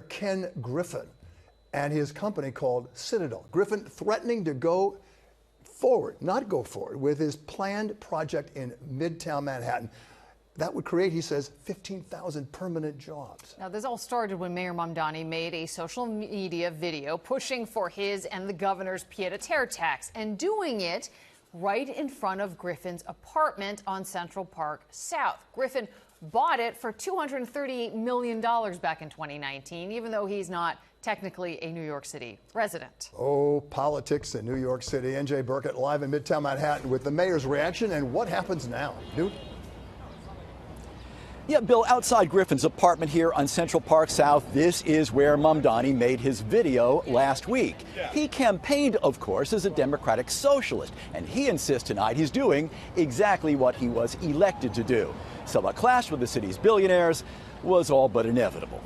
Ken Griffin and his company called Citadel. Griffin threatening to not go forward with his planned project in Midtown Manhattan. That would create, he says, 15,000 permanent jobs. Now, this all started when Mayor Mamdani made a social media video pushing for his and the governor's pied-à-terre tax, and doing it right in front of Griffin's apartment on Central Park South. Griffin bought it for $238 million back in 2019, even though he's not technically a New York City resident. Oh, politics in New York City. NJ Burkett live in Midtown Manhattan with the mayor's reaction and what happens now. Newt? Yeah, Bill, outside Griffin's apartment here on Central Park South, this is where Mamdani made his video last week. He campaigned, of course, as a Democratic socialist, and he insists tonight he's doing exactly what he was elected to do. So a clash with the city's billionaires was all but inevitable.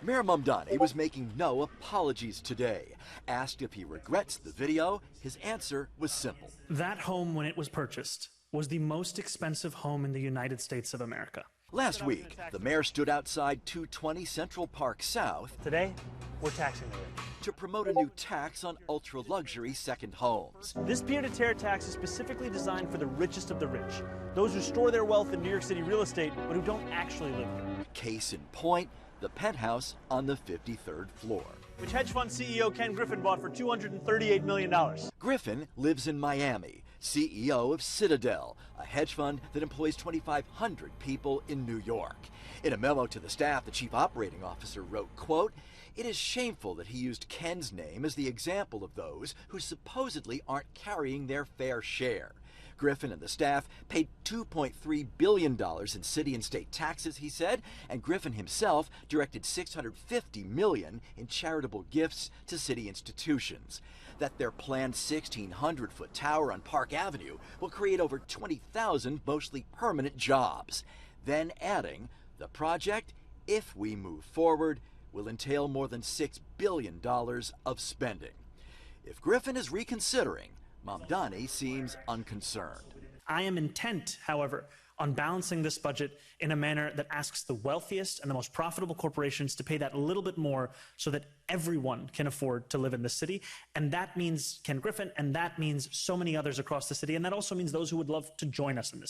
Mayor Mamdani was making no apologies today. Asked if he regrets the video, his answer was simple. That home, when it was purchased, was the most expensive home in the United States of America. Last week, the mayor stood outside 220 Central Park South. Today, we're taxing the rich. To promote a new tax on ultra-luxury second homes. This pied-à-terre tax is specifically designed for the richest of the rich, those who store their wealth in New York City real estate, but who don't actually live here. Case in point, the penthouse on the 53rd floor, which hedge fund CEO Ken Griffin bought for $238 million. Griffin lives in Miami, CEO of Citadel, a hedge fund that employs 2,500 people in New York. In a memo to the staff, the chief operating officer wrote, quote, "It is shameful that he used Ken's name as the example of those who supposedly aren't carrying their fair share." Griffin and the staff paid $2.3 billion in city and state taxes, he said, and Griffin himself directed $650 million in charitable gifts to city institutions. That their planned 1,600-foot tower on Park Avenue will create over 20,000 mostly permanent jobs. Then adding, the project, if we move forward, will entail more than $6 billion of spending. If Griffin is reconsidering, Mamdani seems unconcerned. I am intent, however, on balancing this budget in a manner that asks the wealthiest and the most profitable corporations to pay that little bit more so that everyone can afford to live in the city. And that means Ken Griffin, and that means so many others across the city. And that also means those who would love to join us in this.